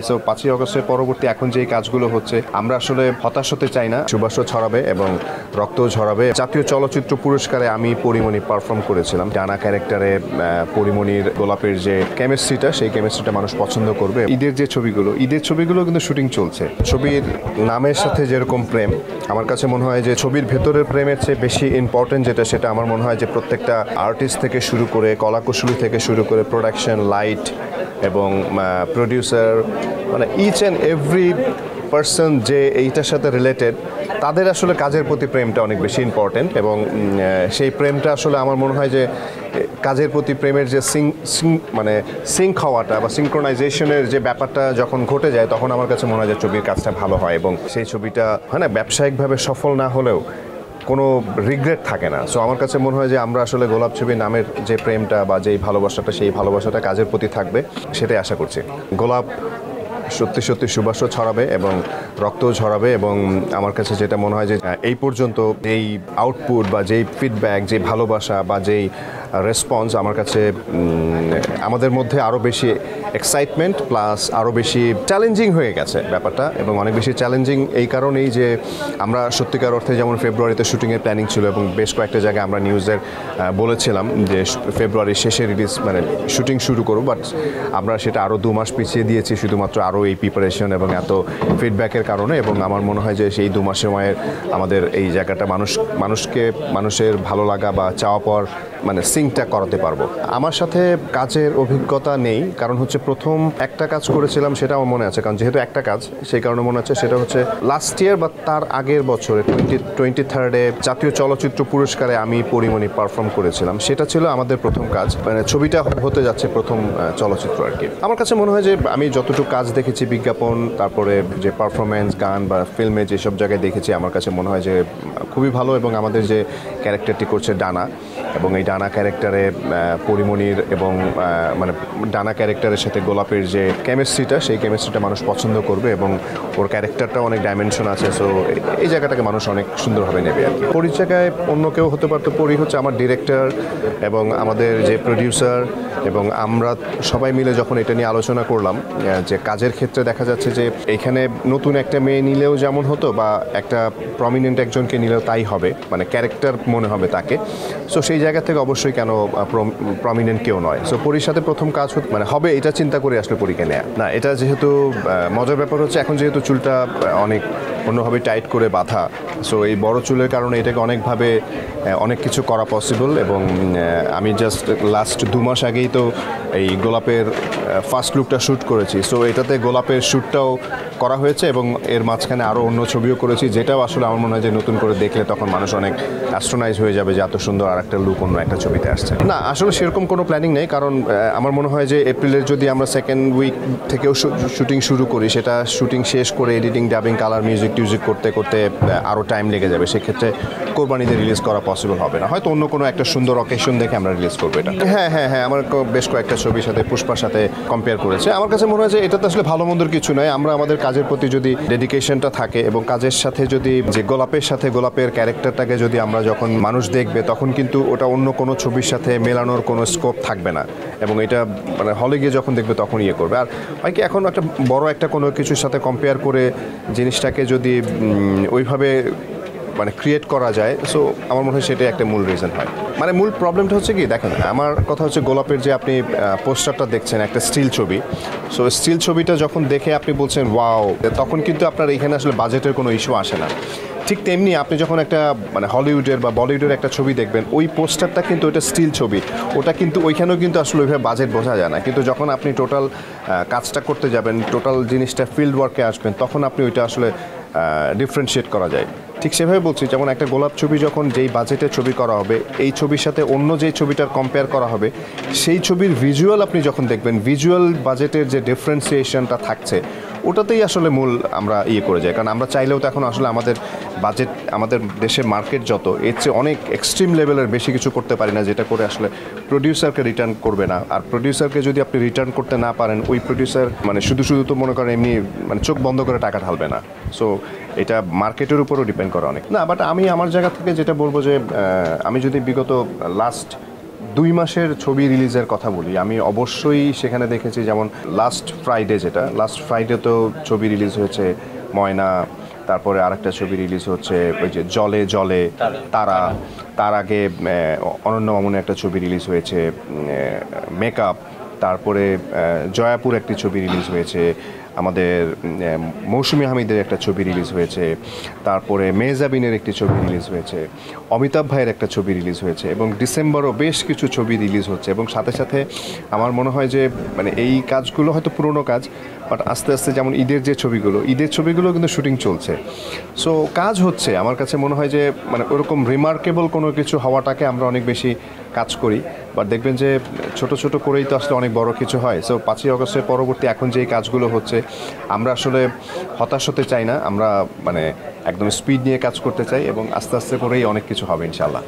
So 5ই আগস্টের পরবর্তী এখন যে কাজগুলো হচ্ছে আমরা আসলে হতাশ হতে চাই না। সুবাসও ছড়াবে এবং রক্তও ঝরাবে। জাতীয় চলচ্চিত্র পুরস্কারে আমি পরিমণি পারফর্ম করেছিলাম। ডানা ক্যারেক্টারে পরিমণির গোলাপের যে কেমিস্ট্রিটা, সেই কেমিস্ট্রিটা মানুষ পছন্দ করবে। ঈদের ছবিগুলো কিন্তু শুটিং চলছে। ছবির নামের সাথে যেরকম প্রেম, আমার কাছে মনে হয় যে ছবির ভেতরের প্রেমের চেয়ে বেশি ইম্পর্টেন্ট সেটা আমার মনে হয় যে প্রত্যেকটা আর্টিস্ট থেকে শুরু করে কলাকুশলী থেকে শুরু করে প্রোডাকশন, লাইট এবং প্রডিউসার, মানে ইচ অ্যান্ড এভরি পার্সন যে এইটার সাথে রিলেটেড, তাদের আসলে কাজের প্রতি প্রেমটা অনেক বেশি ইম্পর্টেন্ট। এবং সেই প্রেমটা আসলে আমার মনে হয় যে কাজের প্রতি প্রেমের যে সিঙ্ক হওয়াটা বা সিঙ্ক্রোনাইজেশনের যে ব্যাপারটা যখন ঘটে যায়, তখন আমার কাছে মনে হয় যে ছবির কাজটা ভালো হয় এবং সেই ছবিটা ব্যবসায়িকভাবে সফল না হলেও কোনো রিগ্রেট থাকে না। সো আমার কাছে মনে হয় যে আমরা আসলে গোলাপ ছবি নামের যে প্রেমটা বা যেই ভালোবাসাটা, সেই ভালোবাসাটা কাজের প্রতি থাকবে, সেটাই আশা করছি। গোলাপ সত্যি সত্যি সুবাসও ছড়াবে এবং রক্তও ঝরাবে। এবং আমার কাছে যেটা মনে হয় যে এই পর্যন্ত যেই আউটপুট বা যেই ফিডব্যাক, যে ভালোবাসা বা যেই রেসপন্স, আমার কাছে আমাদের মধ্যে আরও বেশি এক্সাইটমেন্ট প্লাস আরও বেশি চ্যালেঞ্জিং হয়ে গেছে ব্যাপারটা। এবং অনেক বেশি চ্যালেঞ্জিং এই কারণেই যে আমরা সত্যিকার অর্থে যেমন ফেব্রুয়ারিতে শুটিংয়ের প্ল্যানিং ছিল এবং বেশ কয়েকটা জায়গায় আমরা নিউজের বলেছিলাম যে ফেব্রুয়ারির শেষে শুটিং শুরু করব, বাট আমরা সেটা আরও 2 মাস পিছিয়ে দিয়েছি শুধুমাত্র আরও এই প্রিপারেশন এবং এত ফিডব্যাকের কারণে। এবং আমার মনে হয় যে সেই 2 মাস সময়ের আমাদের এই জায়গাটা মানুষের ভালো লাগা বা চাওয়া পাওয়ার সিঙ্কটা করাতে পারবো। আমার সাথে কাজের অভিজ্ঞতা নেই, কারণ হচ্ছে প্রথম একটা কাজ করেছিলাম, সেটা আমার মনে আছে, কারণ যেহেতু একটা কাজ সেই কারণে মনে আছে। সেটা হচ্ছে লাস্ট ইয়ার বা তার আগের বছরে 2023 জাতীয় চলচ্চিত্র পুরস্কারে আমি পরিমণি পারফর্ম করেছিলাম। সেটা ছিল আমাদের প্রথম কাজ, ছবিটা হতে যাচ্ছে প্রথম চলচ্চিত্র আর কি। আমার কাছে মনে হয় যে আমি যতটুকু কাজ দেখেছি, বিজ্ঞাপন, তারপরে যে পারফরমেন্স, গান বা ফিল্মে যেসব জায়গায় দেখেছি, আমার কাছে মনে হয় যে খুবই ভালো। এবং আমাদের যে ক্যারেক্টারটি করছে ডানা, এবং এই ডানা ক্যারেক্টারে পরিমণির এবং ডানা ক্যারেক্টারের সাথে গোলাপের যে কেমিস্ট্রিটা, সেই কেমিস্ট্রিটা মানুষ পছন্দ করবে এবং ওর ক্যারেক্টারটা অনেক ডাইমেনশন আছে। সো এই জায়গাটাকে মানুষ অনেক সুন্দরভাবে নেবে আর কি। পরির জায়গায় অন্য কেউ হতে পারতো। পরি হচ্ছে আমার ডিরেক্টর এবং আমাদের যে প্রডিউসার, এবং আমরা সবাই মিলে যখন এটা নিয়ে আলোচনা করলাম যে কাজের ক্ষেত্রে দেখা যাচ্ছে যে এখানে নতুন একটা মেয়ে নিলেও যেমন হতো বা একটা প্রমিনেন্ট একজনকে নিলেও তাই হবে, ক্যারেক্টার মনে হবে তাকে। সো সেই জায়গা থেকে অবশ্যই কেন প্রমিনেন্ট কেউ নয়। সো পরির সাথে প্রথম কাজ হবে এটা চিন্তা করে আসলে পরীকে নেয়া না। এটা যেহেতু মজার ব্যাপার হচ্ছে, এখন যেহেতু চুলটা অনেক অন্যভাবে টাইট করে বাঁধা, সো এই বড় চুলের কারণে এটাকে অনেকভাবে অনেক কিছু করা পসিবল। এবং আমি জাস্ট লাস্ট 2 মাস আগেই তো এই গোলাপের ফার্স্ট লুকটা শ্যুট করেছি। সো এটাতে গোলাপের শ্যুটটাও করা হয়েছে এবং এর মাঝখানে আরও অন্য ছবিও করেছি, যেটাও আসলে আমার মনে হয় যে নতুন করে দেখলে তখন মানুষ অনেক অ্যাস্ট্রোনাইজ হয়ে যাবে যে এত সুন্দর আর একটা লুক অন্য একটা ছবিতে আসছে। না, আসলে সেরকম কোনো প্ল্যানিং নেই, কারণ আমার মনে হয় যে এপ্রিলের যদি আমরা সেকেন্ড উইক থেকেও শুটিং শুরু করি, সেটা শুটিং শেষ করে এডিটিং, ডাবিং, কালার, মিউজিক করতে করতে আরও টাইম লেগে যাবে। সেক্ষেত্রে কোরবানিতে রিলিজ করা পসিবল হবে না। হয়তো অন্য কোনো একটা সুন্দর অকেশন দেখে আমরা রিলিজ করবো এটা। হ্যাঁ, আমার বেশ কয়েকটা ছবির সাথে পুষ্পার সাথে কম্পেয়ার করেছে। আমার কাছে মনে হয় যে এটা তো আসলে ভালো মন্দর কিছু নয়। আমরা আমাদের কাজের প্রতি যদি ডেডিকেশনটা থাকে এবং কাজের সাথে যদি যে গোলাপের সাথে গোলাপের ক্যারেক্টারটাকে যদি আমরা যখন মানুষ দেখবে, তখন কিন্তু ওটা অন্য কোনো ছবির সাথে মেলানোর কোনো স্কোপ থাকবে না। এবং এটা হলে গিয়ে যখন দেখবে তখন ইয়ে করবে। আর হয় কি, এখন একটা বড় একটা কোনো কিছুর সাথে কম্পেয়ার করে জিনিসটাকে যদি ওইভাবে ক্রিয়েট করা যায়, সো আমার মনে হয় সেটাই একটা মূল রিজন হয়। মূল প্রবলেমটা হচ্ছে কি, দেখেন, আমার কথা হচ্ছে গোলাপের যে আপনি পোস্টারটা দেখছেন, একটা স্টিল ছবি। সো স্টিল ছবিটা যখন দেখে আপনি বলছেন ওয়াও, তখন কিন্তু আপনার এখানে আসলে বাজেটের কোনো ইস্যু আসে না। ঠিক তেমনি আপনি যখন একটা হলিউডের বা বলিউডের একটা ছবি দেখবেন, ওই পোস্টারটা কিন্তু ওটা স্টিল ছবি, ওটা কিন্তু ওইখানেও কিন্তু আসলে ওইভাবে বাজেট বোঝা যায় না। কিন্তু যখন আপনি টোটাল কাজটা করতে যাবেন, টোটাল জিনিসটা ফিল্ড ওয়ার্কে আসবেন, তখন আপনি ওইটা আসলে ডিফারেন্সিয়েট করা যায়। ঠিক সেভাবে বলছি, যেমন একটা গোলাপ ছবি যখন যেই বাজেটের ছবি করা হবে, এই ছবির সাথে অন্য যেই ছবিটার কম্পেয়ার করা হবে, সেই ছবির ভিজুয়াল আপনি যখন দেখবেন, ভিজুয়াল বাজেটের যে ডিফারেন্সিয়েশনটা থাকছে, ওটাতেই আসলে মূল আমরা করে যাই। কারণ আমরা চাইলেও তো এখন আসলে আমাদের বাজেট, আমাদের দেশের মার্কেট যত, এর চেয়ে অনেক এক্সট্রিম লেভেলের বেশি কিছু করতে পারি না, যেটা করে আসলে প্রডিউসারকে রিটার্ন করবে না। আর প্রডিউসারকে যদি আপনি রিটার্ন করতে না পারেন, ওই প্রডিউসার শুধু তো মনে করেন এমনি চোখ বন্ধ করে টাকা ঢালবে না। সো এটা মার্কেটের উপরও ডিপেন্ড করে অনেক। না, বাট আমি আমার জায়গা থেকে যেটা বলবো যে আমি যদি বিগত লাস্ট 2 মাসের ছবি রিলিজের কথা বলি, আমি অবশ্যই সেখানে দেখেছি যেমন লাস্ট ফ্রাইডে তো ছবি রিলিজ হয়েছে ময়না, তারপরে আরেকটা ছবি রিলিজ হচ্ছে ওই যে জলে জলে তারা, তার আগে অনন্য মামুনের একটা ছবি রিলিজ হয়েছে মেকআপ, তারপরে জয়াপুর একটি ছবি রিলিজ হয়েছে, আমাদের মৌসুমী হামিদের একটা ছবি রিলিজ হয়েছে, তারপরে মেহজাবিনের একটি ছবি রিলিজ হয়েছে, অমিতাভ ভাইয়ের একটা ছবি রিলিজ হয়েছে এবং ডিসেম্বরও বেশ কিছু ছবি রিলিজ হচ্ছে এবং সাথে সাথে আমার মনে হয় যে মানে এই কাজগুলো হয়তো পুরনো কাজ, বাট আস্তে আস্তে যেমন ঈদের ছবিগুলো কিন্তু শুটিং চলছে। সো কাজ হচ্ছে, আমার কাছে মনে হয় যে মানে ওরকম রিমার্কেবল কোনো কিছু হওয়াটাকে আমরা অনেক বেশি কাজ করি, বাট দেখবেন যে ছোট ছোট করেই তো আসলে অনেক বড় কিছু হয়। সো 5ই আগস্টের পরবর্তী এখন যেই কাজগুলো হচ্ছে আমরা আসলে হতাশ হতে চাই না, আমরা মানে একদম স্পিড নিয়ে কাজ করতে চাই এবং আস্তে আস্তে করেই অনেক কিছু হবে ইনশাল্লাহ।